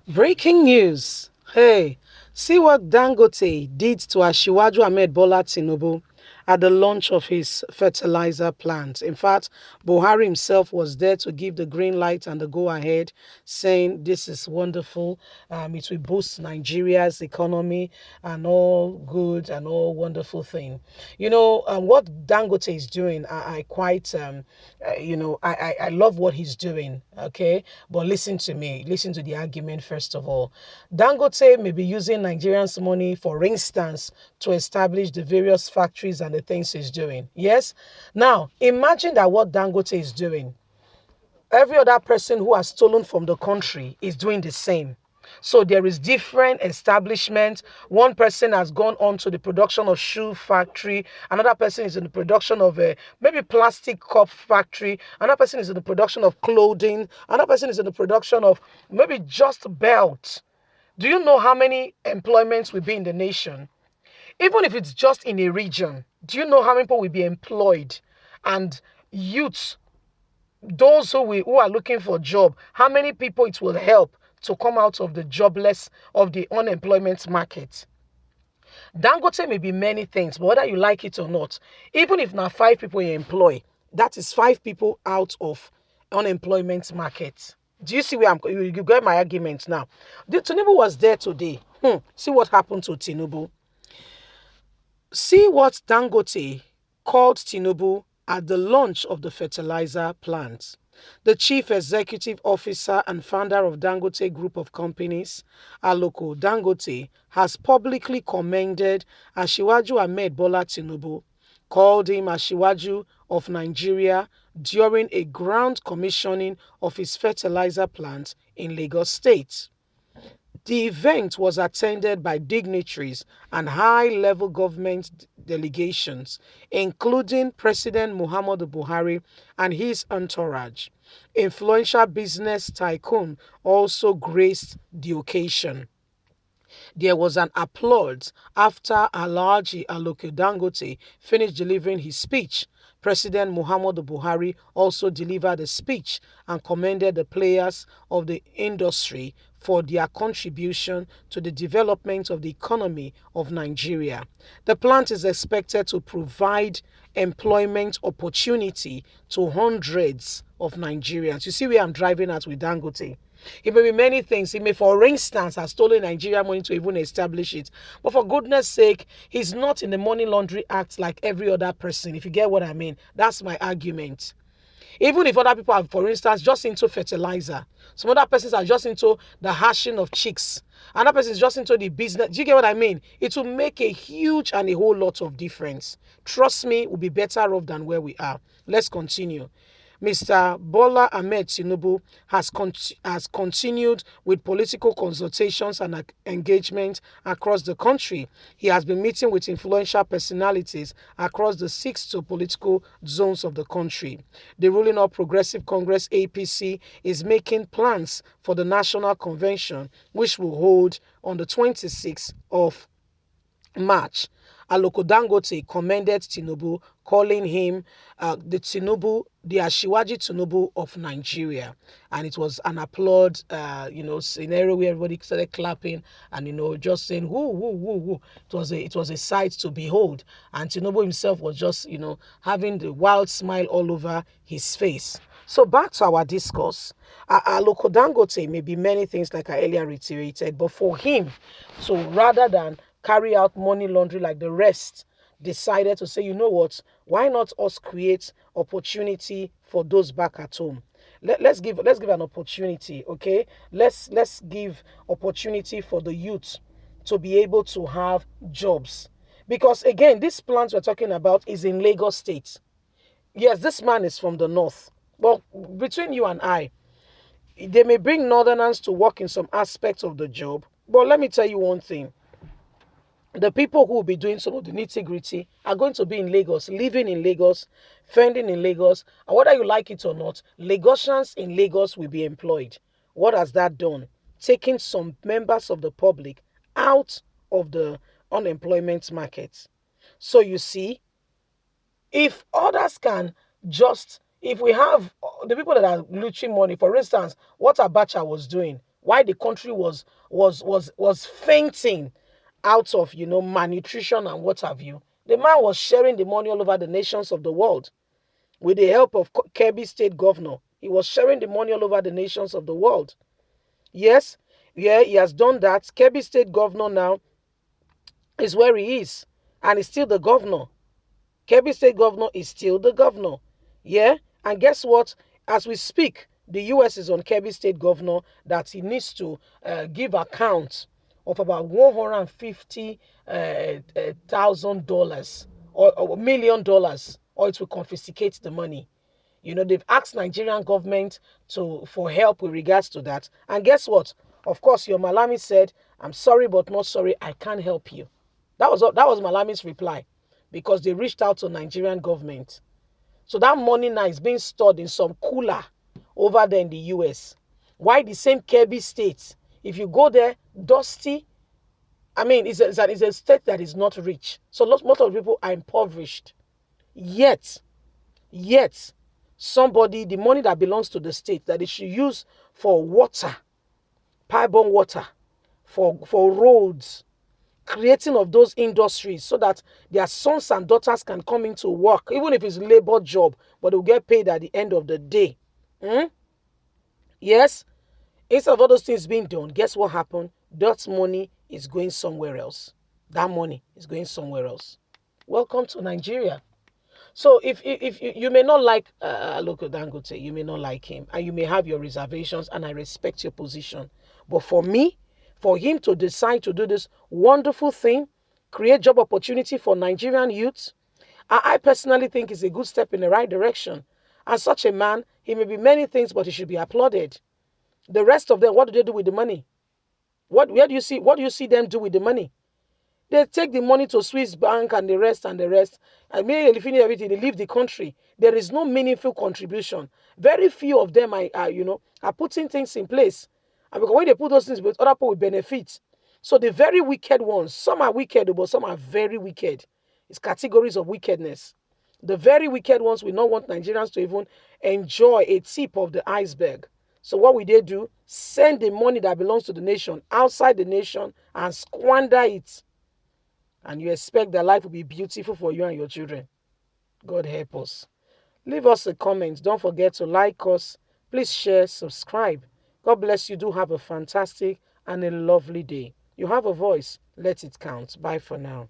Breaking news. Hey, see what Dangote did to Ashiwaju Ahmed Bola Tinubu at the launch of his fertilizer plant. In fact, Buhari himself was there to give the green light and the go ahead, saying this is wonderful. It will boost Nigeria's economy and all good and all wonderful thing. What Dangote is doing, I quite, I love what he's doing. Okay, but listen to me. Listen to the argument first of all. Dangote may be using Nigerians' money, for instance, to establish the various factories and the things he's doing. Yes. Now, imagine that what Dangote is doing, every other person who has stolen from the country is doing the same. So there is different establishment. One person has gone on to the production of shoe factory. Another person is in the production of a maybe plastic cup factory. Another person is in the production of clothing. Another person is in the production of maybe just belt. Do you know how many employments will be in the nation? Even if it's just in a region, do you know how many people will be employed? And youth, those who are looking for a job, how many people it will help to come out of the jobless, of the unemployment market. Dangote may be many things, but whether you like it or not, even if now 5 people you employ, that is 5 people out of unemployment market. Do you see where you get my argument now? The Tinubu was there today. See what happened to Tinubu. See what Dangote called Tinubu at the launch of the fertilizer plant. The chief executive officer and founder of Dangote Group of Companies, Aloko Dangote, has publicly commended Ashiwaju Ahmed Bola Tinubu, called him Ashiwaju of Nigeria during a ground commissioning of his fertilizer plant in Lagos State. The event was attended by dignitaries and high-level government delegations, including President Muhammadu Buhari and his entourage. Influential business tycoon also graced the occasion. There was an applause after Alhaji Aloke Dangote finished delivering his speech. President Muhammadu Buhari also delivered a speech and commended the players of the industry for their contribution to the development of the economy of Nigeria. The plant is expected to provide employment opportunity to hundreds of Nigerians. You see where I'm driving at with Dangote. It may be many things. He may, for instance, have stolen Nigeria money to even establish it. But for goodness sake, he's not in the Money Laundering Act like every other person, if you get what I mean. That's my argument. Even if other people are, for instance, just into fertilizer, some other persons are just into the hashing of chicks, another person is just into the business. Do you get what I mean? It will make a huge and a whole lot of difference. Trust me, we'll be better off than where we are. Let's continue. Mr. Bola Ahmed Tinubu has continued with political consultations and engagement across the country. He has been meeting with influential personalities across the 6 political zones of the country. The ruling All Progressive Congress (APC) is making plans for the National Convention, which will hold on the 26th of March. Aloko Dangote commended Tinubu, calling him the Ashiwaji Tinubu of Nigeria. And it was an applaud, scenario where everybody started clapping and, just saying, whoo, whoo, whoo, whoo. It was a sight to behold. And Tinubu himself was just, having the wild smile all over his face. So back to our discourse. Aloko Dangote may be many things like I earlier reiterated, but for him, so rather than carry out money laundering like the rest, decided to say, you know what, why not us create opportunity for those back at home? Let's give an opportunity, okay? Let's give opportunity for the youth to be able to have jobs. Because again, this plant we're talking about is in Lagos State. Yes, this man is from the north. But between you and I, they may bring northerners to work in some aspects of the job. But let me tell you one thing. The people who will be doing some of the nitty-gritty are going to be in Lagos, living in Lagos, fending in Lagos. And whether you like it or not, Lagosians in Lagos will be employed. What has that done? Taking some members of the public out of the unemployment market. So you see, if others can if we have the people that are looting money, for instance, what Abacha was doing Why the country was fainting out of malnutrition and what have you. The man was sharing the money all over the nations of the world with the help of Kebbi State Governor. He was sharing the money all over the nations of the world. Yes, yeah, he has done that. Kebbi State Governor now is where he is, and he's still the governor. Kebbi State Governor is still the governor. Yeah, and guess what? As we speak, the U.S. is on Kebbi State Governor that he needs to give account of about $150,000 or $1 million, or it will confiscate the money. They've asked Nigerian government for help with regards to that. And guess what? Of course, your Malami said, "I'm sorry, but not sorry. I can't help you." That was Malami's reply, because they reached out to Nigerian government. So that money now is being stored in some cooler over there in the US. Why the same Kebbi state? If you go there, dusty. I mean, it's a state that is not rich. So most of the people are impoverished. Yet, the money that belongs to the state that they should use for water, pipe-borne water, for roads, creating of those industries so that their sons and daughters can come into work, even if it's a labor job, but they'll get paid at the end of the day. Yes, instead of all those things being done, guess what happened? That money is going somewhere else. That money is going somewhere else. Welcome to Nigeria. So if you may not like Aliko Dangote, you may not like him, and you may have your reservations, and I respect your position. But for me, for him to decide to do this wonderful thing, create job opportunity for Nigerian youths, I personally think it's a good step in the right direction. And such a man, he may be many things, but he should be applauded. The rest of them, what do they do with the money? What do you see them do with the money? They take the money to Swiss bank and the rest and the rest. And immediately they finish everything, they leave the country. There is no meaningful contribution. Very few of them are putting things in place. And because when they put those things, other people will benefit. So the very wicked ones, some are wicked, but some are very wicked. It's categories of wickedness. The very wicked ones will not want Nigerians to even enjoy a tip of the iceberg. So what will they do? Send the money that belongs to the nation outside the nation and squander it. And you expect that life will be beautiful for you and your children. God help us. Leave us a comment. Don't forget to like us. Please share, subscribe. God bless you. Do have a fantastic and a lovely day. You have a voice. Let it count. Bye for now.